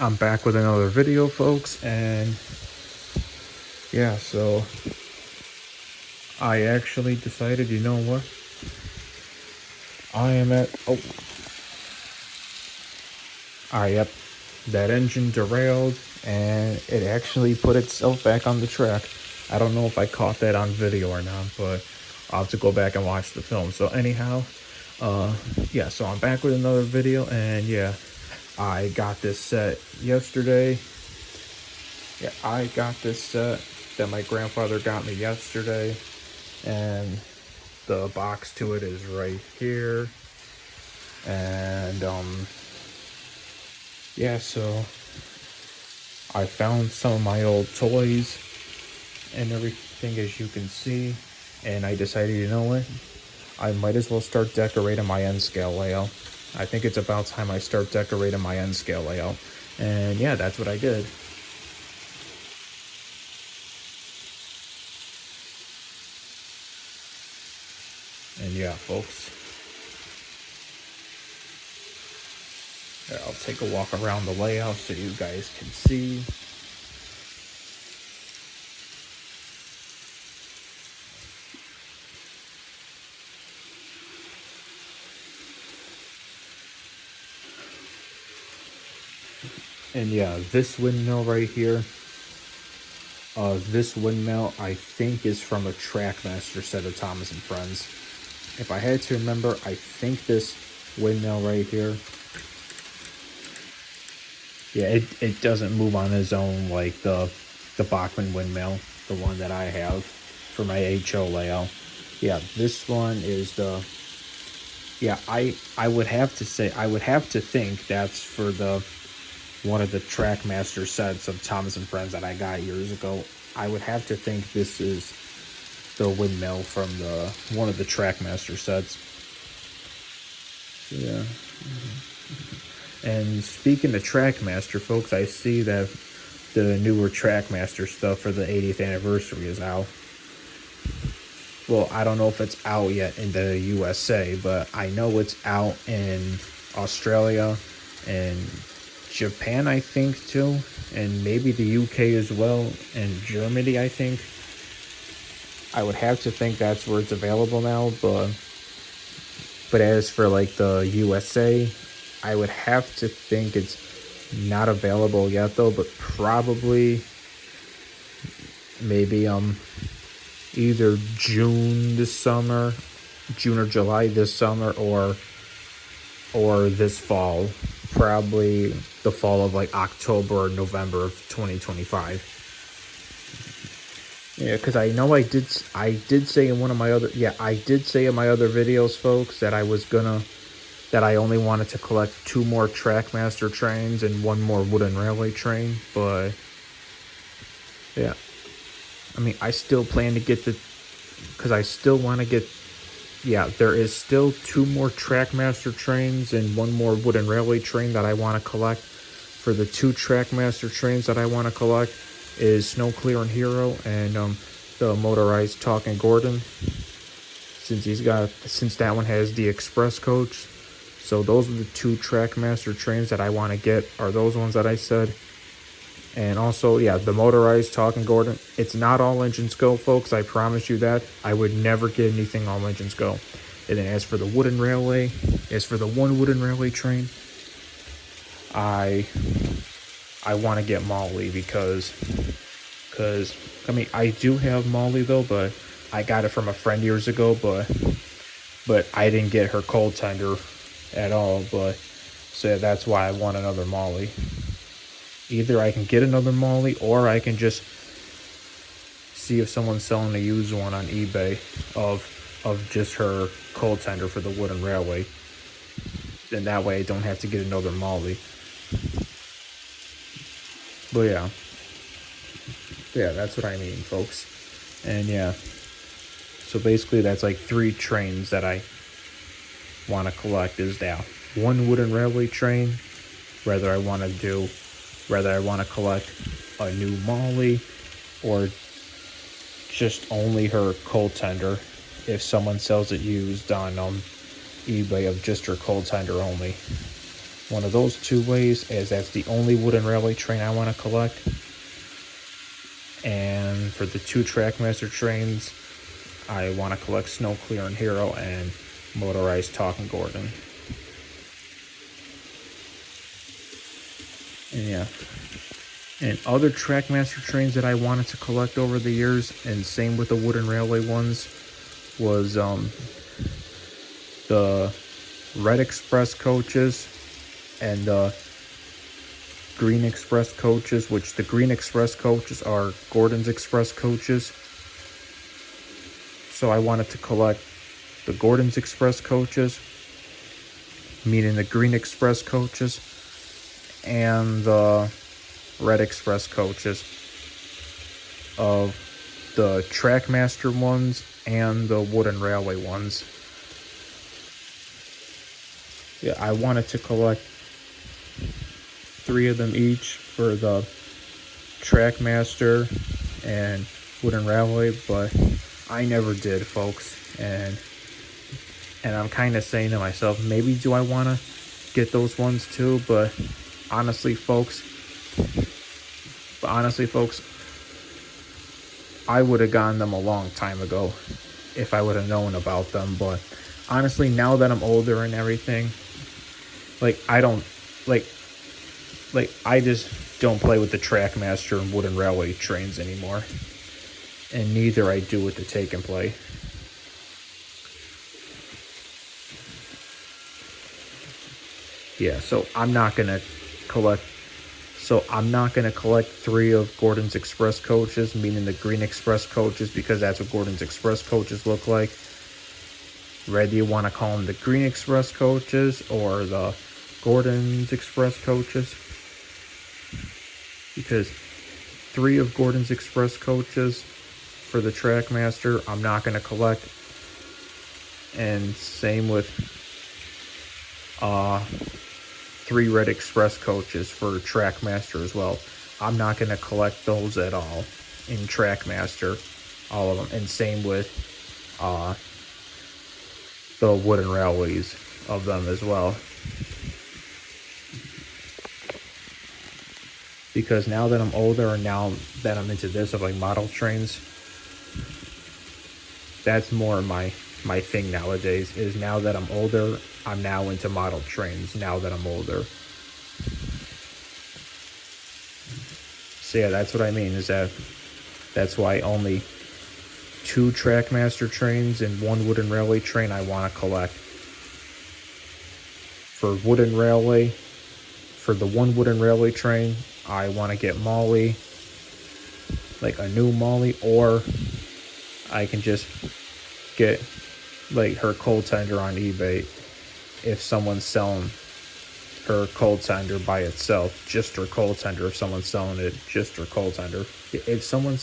I'm back with another video, folks, and yeah, so I actually decided, you know what? I am at, yep, that engine derailed, and it actually put itself back on the track. I don't know if I caught that on video or not, but I'll have to go back and watch the film. So anyhow, yeah, so I'm back with another video, and yeah, I got this set yesterday. Yeah, I got this set that my grandfather got me yesterday, and the box to it is right here. And yeah, so I found some of my old toys and everything, as you can see, and I decided, you know what, I might as well start decorating my N scale layout. I think it's about time I start decorating my N scale layout. And yeah, that's what I did. And yeah, folks, I'll take a walk around the layout so you guys can see. And yeah, this windmill right here, this windmill I think is from a Trackmaster set of Thomas and Friends. If I had to remember, I think this windmill right here, yeah, it doesn't move on its own like the Bachmann windmill, the one that I have for my HO layout. Yeah, this one is the, yeah, I would have to say, I would have to think that's for the one of the Trackmaster sets of Thomas and Friends that I got years ago. I would have to think this is the windmill from the one of the Trackmaster sets. Yeah. And speaking of Trackmaster, folks, I see that the newer Trackmaster stuff for the 80th anniversary is out. Well, I don't know if it's out yet in the USA, but I know it's out in Australia and Japan, I think, too, and maybe the UK as well, and Germany, I think. I would have to think that's where it's available now, but as for like the USA, I would have to think it's not available yet though, but probably maybe either June this summer, June or July this summer, or this fall, probably the fall of like October or November of 2025. Yeah, because I know I did say in one of my other, yeah, I did say in my other videos, folks, that that I only wanted to collect 2 more Trackmaster trains and 1 more wooden railway train, but yeah, I mean, I still plan to get because I still want to get, yeah, there is still 2 more Trackmaster trains and 1 more wooden railway train that I want to collect. For the 2 Trackmaster trains that I want to collect is Snow Clear and Hero, and the motorized Talking Gordon, since that one has the express coach. So those are the 2 Trackmaster trains that I want to get, are those ones that I said. And also, yeah, the motorized Talking Gordon, it's not all engines go, folks, I promise you that. I would never get anything all engines go. And then as for the wooden railway, as for the 1 wooden railway train, I want to get Molly because I mean, I do have Molly though, but I got it from a friend years ago, but I didn't get her cold tender at all, but so that's why I want another Molly. Either I can get another Molly, or I can just see if someone's selling a used one on eBay of just her cold tender for the wooden railway. Then that way I don't have to get another Molly. But yeah, that's what I mean, folks. And yeah, so basically that's like 3 trains that I want to collect is now 1 wooden railway train, whether I want to collect a new Molly or just only her cold tender if someone sells it used on eBay of just her cold tender only. one of those two ways, as that's the only wooden railway train I want to collect. And for the two Trackmaster trains, I want to collect Snow Clearing Hero and Motorized Talking Gordon. And yeah. And other Trackmaster trains that I wanted to collect over the years, and same with the wooden railway ones, was the Red Express coaches and the Green Express coaches, which the Green Express coaches are Gordon's Express coaches. So I wanted to collect the Gordon's Express coaches, meaning the Green Express coaches, and the Red Express coaches of the Trackmaster ones and the wooden railway ones. Yeah, I wanted to collect 3 of them each for the Trackmaster and wooden railway, but I never did, folks. And I'm kind of saying to myself, maybe do I want to get those ones too? But honestly, folks, I would have gotten them a long time ago if I would have known about them. But honestly, now that I'm older and everything, I just don't play with the Trackmaster and wooden railway trains anymore. And neither I do with the Take and Play. Yeah, so I'm not gonna collect 3 of Gordon's Express coaches, meaning the Green Express coaches, because that's what Gordon's Express coaches look like. Whether you want to call them the Green Express coaches or the Gordon's Express coaches, because 3 of Gordon's Express coaches for the Trackmaster I'm not going to collect, and same with 3 Red Express coaches for Trackmaster as well. I'm not going to collect those at all in Trackmaster, all of them, and same with the wooden railways of them as well. Because now that I'm older and now that I'm into this of like model trains, that's more my thing nowadays. Is now that I'm older, I'm now into model trains now that I'm older. So yeah, that's what I mean, is that's why only 2 Trackmaster trains and 1 wooden railway train I want to collect. For wooden railway, for the 1 wooden railway train, I want to get Molly, like a new Molly, or I can just get like her cold tender on eBay if someone's selling her cold tender by itself, just her cold tender. If someone's selling it, just her cold tender. If someone on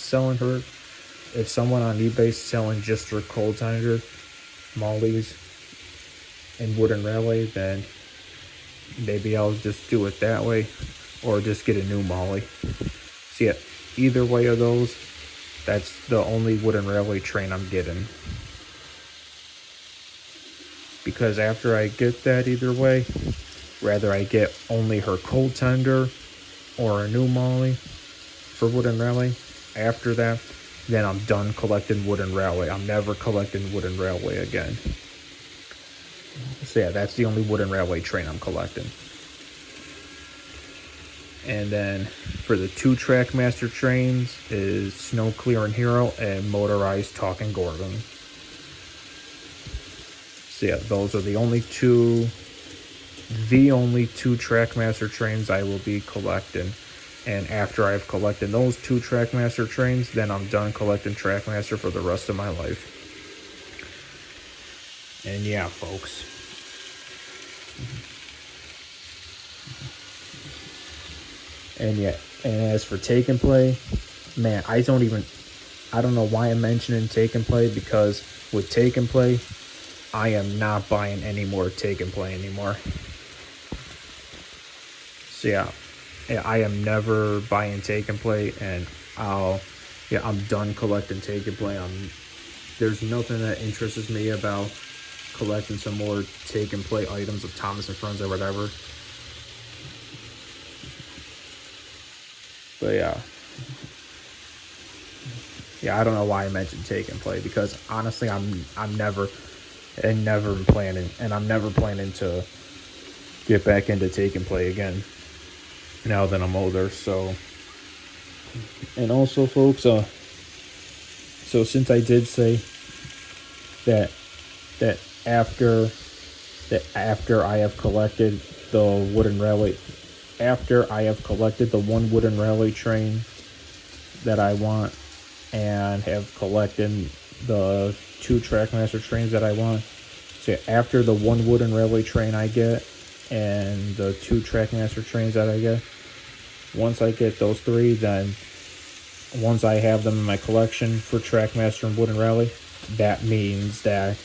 eBay is selling just her cold tender, Molly's, and wooden railway, then maybe I'll just do it that way, or just get a new Molly. So yeah, either way of those, that's the only wooden railway train I'm getting. Because after I get that, either way, whether I get only her cold tender or a new Molly for wooden railway, after that, then I'm done collecting wooden railway. I'm never collecting wooden railway again. So yeah, that's the only wooden railway train I'm collecting. And then for the 2 Trackmaster trains is Snow Clearing Hero and Motorized Talking Gordon. So yeah, those are the only two Trackmaster trains I will be collecting. And after I've collected those 2 Trackmaster trains, then I'm done collecting Trackmaster for the rest of my life. And yeah, folks. And yeah, and as for Take and Play, man, I don't know why I'm mentioning Take and Play, because with Take and Play, I am not buying any more Take and Play anymore. So yeah, I am never buying Take and Play, and I'm done collecting Take and Play. There's nothing that interests me about collecting some more Take and Play items of Thomas and Friends or whatever. But yeah, I don't know why I mentioned Take and Play, because honestly, I'm never planning, and I'm never planning to get back into Take and Play again now that I'm older. So, and also, folks, so since I did say that that after after I have collected the wooden railway, after I have collected the one wooden railway train that I want, and have collected the two Trackmaster trains that I want. So after the one wooden railway train I get and the two Trackmaster trains that I get, once I get those three, then once I have them in my collection for Trackmaster and Wooden Rally, that means that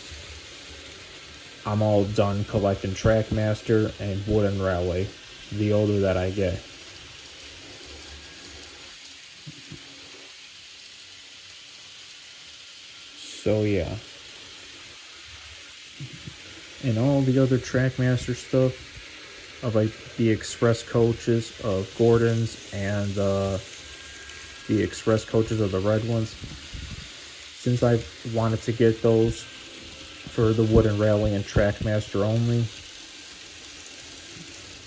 I'm all done collecting Trackmaster and Wooden Rally the older that I get. So yeah. And all the other Trackmaster stuff of like the express coaches of Gordon's and the express coaches of the red ones, since I wanted to get those for the Wooden Rally and Trackmaster only,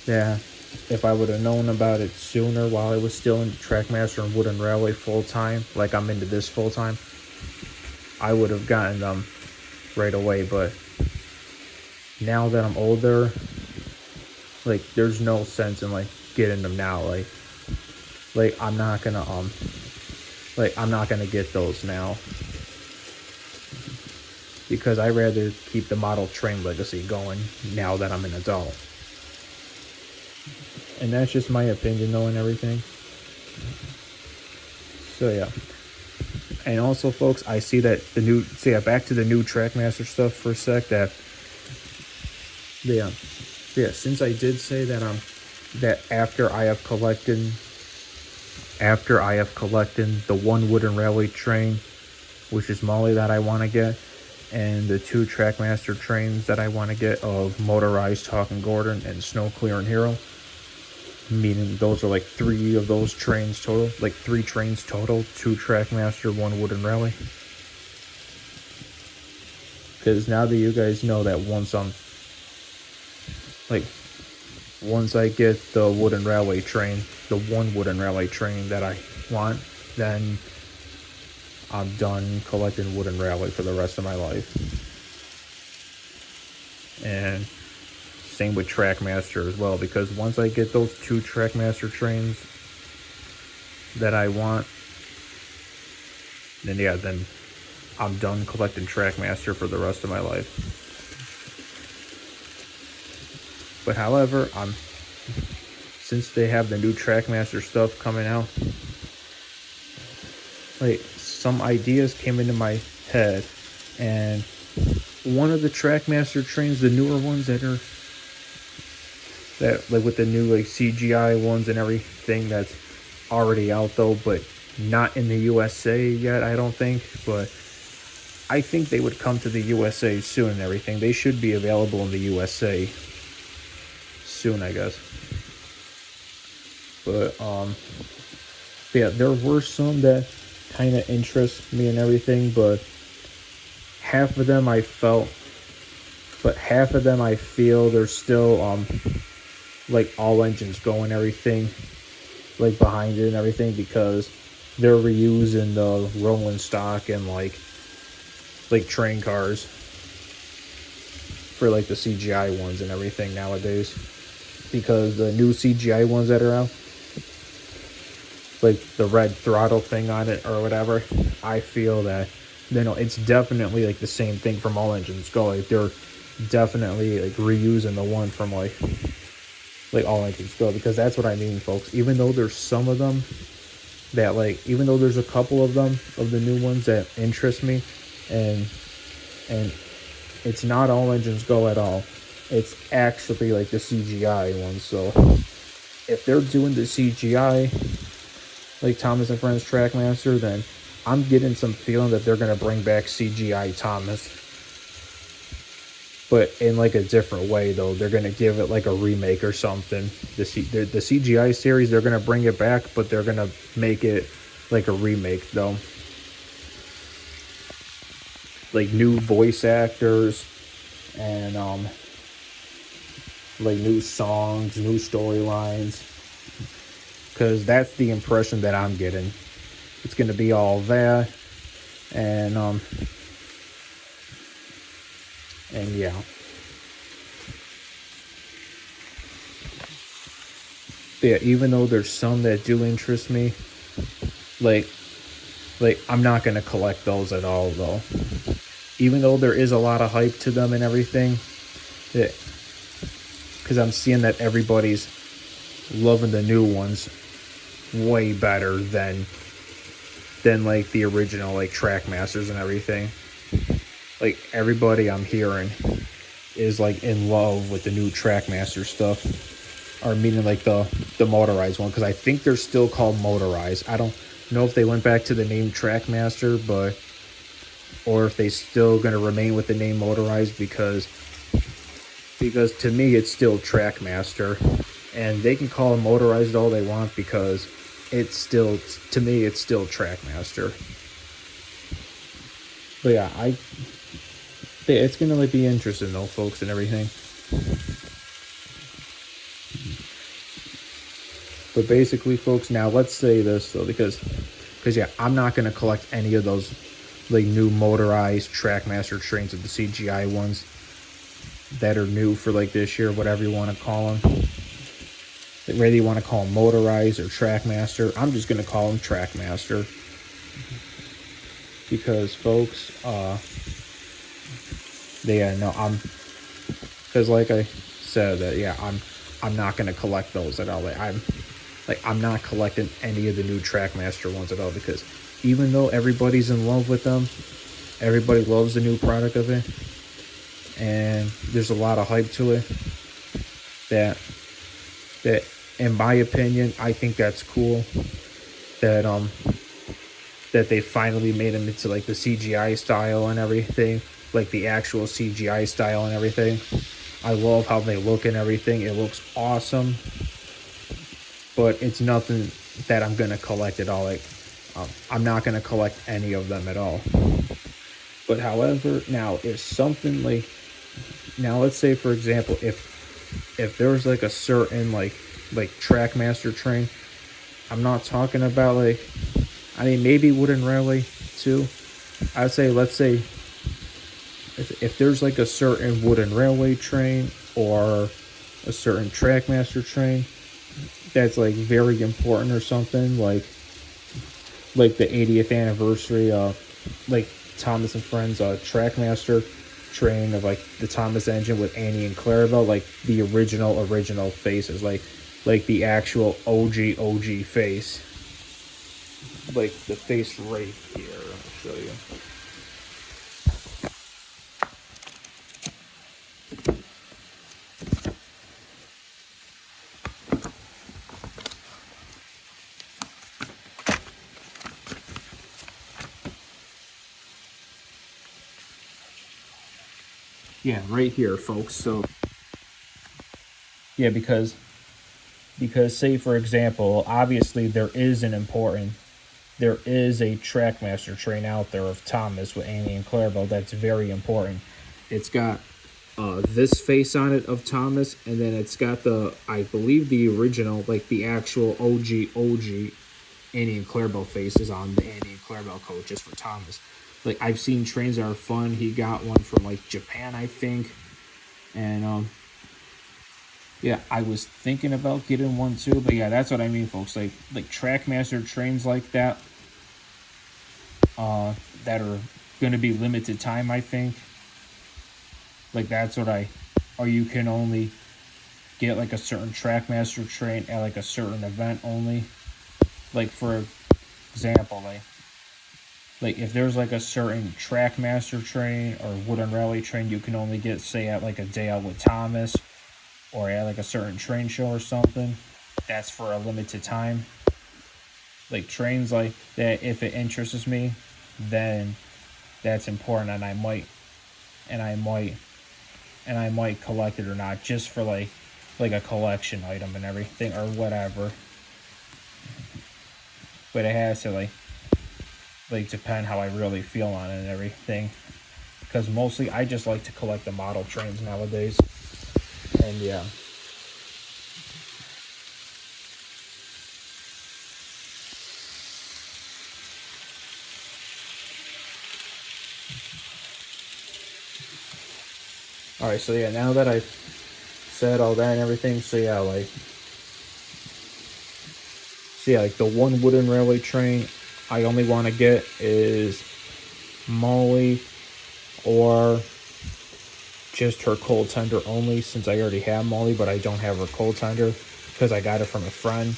yeah, if I would have known about it sooner while I was still into Trackmaster and Wooden Rally full time, like I'm into this full time, I would have gotten them right away. But now that I'm older, like there's no sense in like getting them now. Like I'm not gonna get those now, because I rather keep the model train legacy going now that I'm an adult. And that's just my opinion though and everything. So yeah. And also, folks, I see that back to the new Trackmaster stuff for a sec, since I did say that that after I have collected the one Wooden Railway train, which is Molly, that I want to get, and the two Trackmaster trains that I want to get of Motorized Talking Gordon and Snow Clearing Hero, meaning those are like three of those trains total, like 3 trains total, 2 Trackmaster, 1 Wooden Rally. Because now that you guys know that once I get the Wooden Railway train, the one Wooden Railway train that I want, then I'm done collecting Wooden Railway for the rest of my life. And same with Trackmaster as well, because once I get those 2 Trackmaster trains that I want, then I'm done collecting Trackmaster for the rest of my life. But however, since they have the new Trackmaster stuff coming out, like some ideas came into my head, and one of the Trackmaster trains, the newer ones that like with the new like CGI ones and everything, that's already out though, but not in the USA yet, I don't think. But I think they would come to the USA soon and everything. They should be available in the USA soon, I guess. But yeah, there were some that kind of interest me and everything, but half of them I feel they're still like all engines go and everything, like behind it and everything, because they're reusing the rolling stock and like train cars for like the CGI ones and everything nowadays, because the new CGI ones that are out, like the red throttle thing on it or whatever, I feel that it's definitely like the same thing from All Engines Go. Like they're definitely like reusing the one from like All Engines Go, because that's what I mean, folks. Even though there's some of them that even though there's a couple of them of the new ones that interest me, and it's not All Engines Go at all, it's actually like the CGI ones. So if they're doing the CGI like Thomas and Friends Trackmaster, then I'm getting some feeling that they're going to bring back CGI Thomas. but in like a different way though. They're gonna give it like a remake or something. The CGI series, they're gonna bring it back, but they're gonna make it like a remake though. Like new voice actors and like new songs, new storylines. Cause that's the impression that I'm getting. It's gonna be all that and yeah. Yeah, even though there's some that do interest me, like I'm not gonna collect those at all though. Even though there is a lot of hype to them and everything, because I'm seeing that everybody's loving the new ones way better than like the original like Trackmasters and everything. Like everybody I'm hearing is like in love with the new Trackmaster stuff, or meaning like the motorized one, because I think they're still called motorized. I don't know if they went back to the name Trackmaster, but or if they still gonna remain with the name motorized, because to me it's still Trackmaster, and they can call it motorized all they want because it's still, to me it's still Trackmaster. But yeah, it's gonna like be interesting though, folks, and everything. But basically, folks, now let's say this though, because yeah, I'm not gonna collect any of those like new motorized Trackmaster trains of the CGI ones that are new for like this year, whatever you want to call them. Whether you want to call them motorized or Trackmaster, I'm just gonna call them Trackmaster. Because folks, yeah, no, because like I said, that yeah, I'm not gonna collect those at all. I'm not collecting any of the new Trackmaster ones at all, because even though everybody's in love with them, everybody loves the new product of it, and there's a lot of hype to it, that in my opinion, I think that's cool that that they finally made them into like the CGI style and everything, like the actual CGI style and everything. I love how they look and everything. It looks awesome, but it's nothing that I'm gonna collect at all. Like, I'm not gonna collect any of them at all. But however, now if something like, now let's say for example, if there was like a certain like Trackmaster train, I'm not talking about like, I mean maybe Wooden Railway too. I'd say, let's say if there's like a certain Wooden Railway train or a certain Trackmaster train that's like very important or something, like the 80th anniversary like Thomas and Friends Trackmaster train of like the Thomas engine with Annie and Clarabelle, like the original faces, like the actual OG face, like the face right here. I'll show you. Yeah, right here, folks. So yeah, because say for example, obviously there is a Trackmaster train out there of Thomas with Annie and Clarabelle that's very important. It's got this face on it of Thomas, and then it's got I believe the original, like the actual OG Annie and Clarabelle faces on the Annie and Clarabelle coaches for Thomas. Like I've seen trains that are fun. He got one from like Japan, I think, and yeah, I was thinking about getting one too. But yeah, that's what I mean, folks. Like Trackmaster trains like that, that are gonna be limited time, I think. Like that's what or you can only get like a certain Trackmaster train at like a certain event only. Like for example, like if there's like a certain Trackmaster train or Wooden Rally train, you can only get, say, at like a Day Out with Thomas or at like a certain train show or something. That's for a limited time. Like trains like that, if it interests me, then that's important, and I might and I might collect it or not, just for like a collection item and everything or whatever. But it has to like depend how I really feel on it and everything. Because mostly I just like to collect the model trains nowadays. And yeah. Alright, so yeah, now that I've said all that and everything, so yeah, like the one wooden railway train I only want to get is Molly, or just her cold tender only, since I already have Molly, but I don't have her cold tender because I got it from a friend.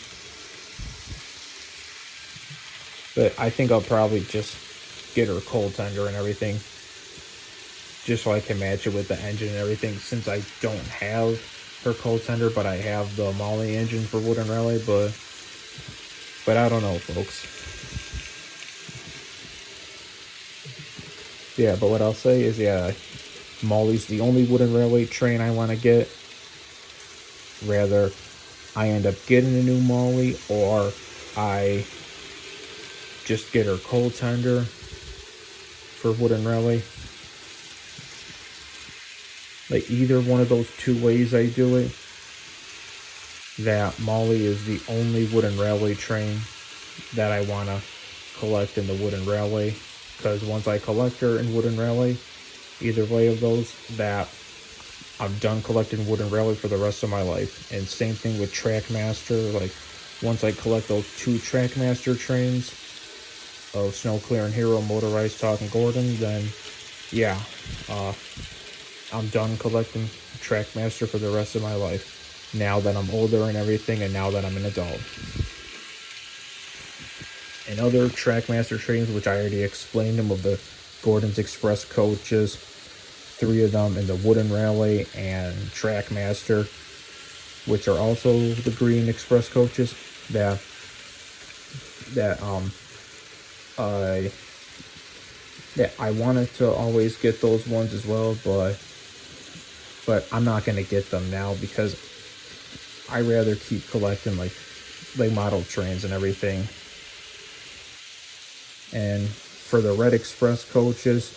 But I think I'll probably just get her cold tender and everything, just so I can match it with the engine and everything, since I don't have her cold tender, but I have the Molly engine for Wooden Railway. But I don't know, folks. Yeah, but what I'll say is, yeah, Molly's the only Wooden Railway train I want to get. Rather, I end up getting a new Molly, or I just get her cold tender for Wooden Railway. Like, either one of those two ways I do it, that Molly is the only Wooden Railway train that I want to collect in the Wooden Railway. Because once I collect her in Wooden Railway, either way of those, that I'm done collecting Wooden Railway for the rest of my life. And same thing with Trackmaster. Like, once I collect those two Trackmaster trains of Snow Clear and Hero, Motorized Talking Gordon, then yeah, I'm done collecting Trackmaster for the rest of my life. Now that I'm older and everything, and now that I'm an adult. And other Trackmaster trains, which I already explained them, of the Gordon's Express coaches, 3 of them in the Wooden Railway, and Trackmaster, which are also the green Express coaches, that I wanted to always get those ones as well, but I'm not gonna get them now because I rather keep collecting like model trains and everything. And for the Red Express coaches,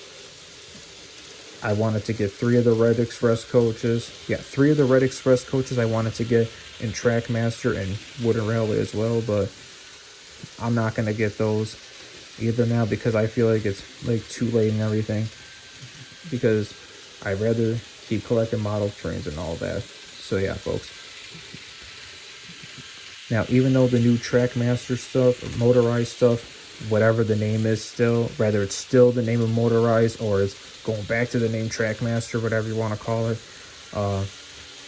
I wanted to get 3 of the Red Express coaches. Yeah, 3 of the Red Express coaches I wanted to get in Trackmaster and Wooden Railway as well, but I'm not gonna get those either now because I feel like it's like too late and everything. Because I'd rather keep collecting model trains and all that. So yeah, folks. Now, even though the new Trackmaster stuff, or motorized stuff, whatever the name is still, whether it's still the name of Motorized or is going back to the name Trackmaster, whatever you want to call it,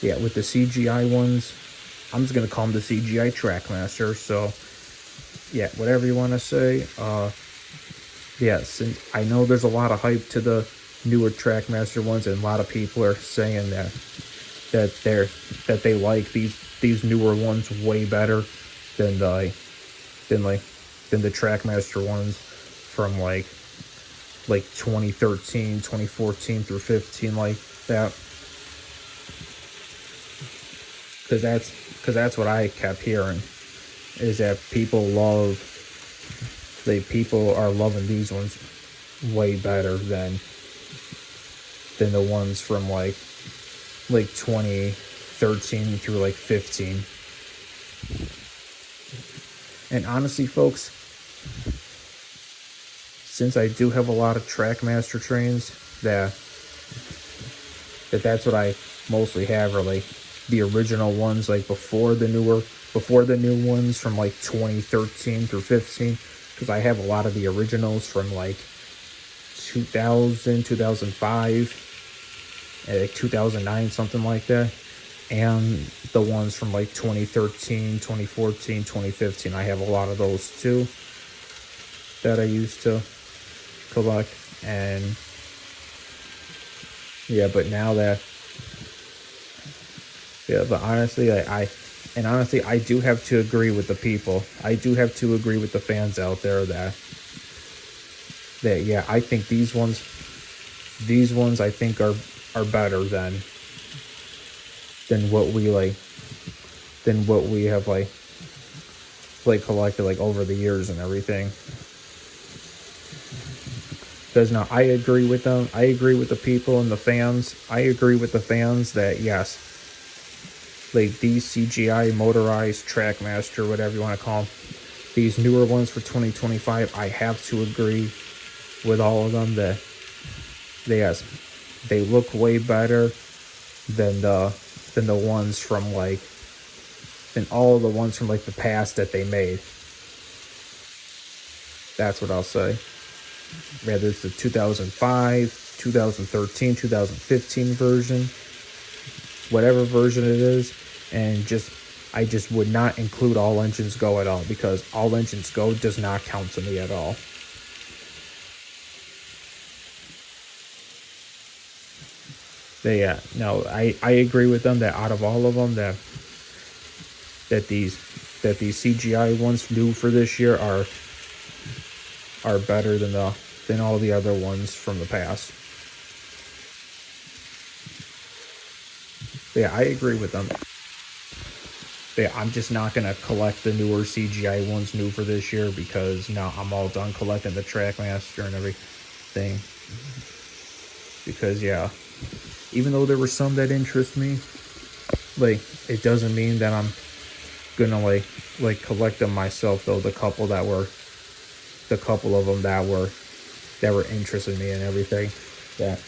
yeah, with the CGI ones, I'm just going to call them the CGI Trackmaster. So yeah, whatever you want to say. Yeah, since I know there's a lot of hype to the newer Trackmaster ones, and a lot of people are saying that they like these newer ones way better than the Trackmaster ones from like 2013, 2014 through 15, like that. Because that's what I kept hearing, is that people are loving these ones way better than the ones from like 2013 through like 15. And honestly, folks, since I do have a lot of Trackmaster trains, that's what I mostly have, are like the original ones, like before the new ones from like 2013 through 15, because I have a lot of the originals from like 2000, 2005, like 2009, something like that, and the ones from like 2013, 2014, 2015. I have a lot of those too that I used to collect. And yeah, but now that, yeah, but honestly, I do have to agree with the people. I do have to agree with the fans out there that yeah, I think these ones I think are better than than what we have collected like over the years and everything. Because now I agree with them. I agree with the people and the fans. I agree with the fans that yes, like these CGI motorized Trackmaster, whatever you want to call them, these newer ones for 2025, I have to agree with all of them that yes, they look way better than the ones from than all the ones from like the past that they made. That's what I'll say. Whether it's the 2005, 2013, 2015 version, whatever version it is, and I just would not include All Engines Go at all, because All Engines Go does not count to me at all. No, I agree with them that out of all of them that these CGI ones new for this year are better than all the other ones from the past. Yeah, I agree with them. Yeah, I'm just not gonna collect the newer CGI ones new for this year, because now I'm all done collecting the Trackmaster and everything. Because yeah, even though there were some that interest me, like it doesn't mean that I'm gonna collect them myself though. The couple of them that were interested in me and everything, that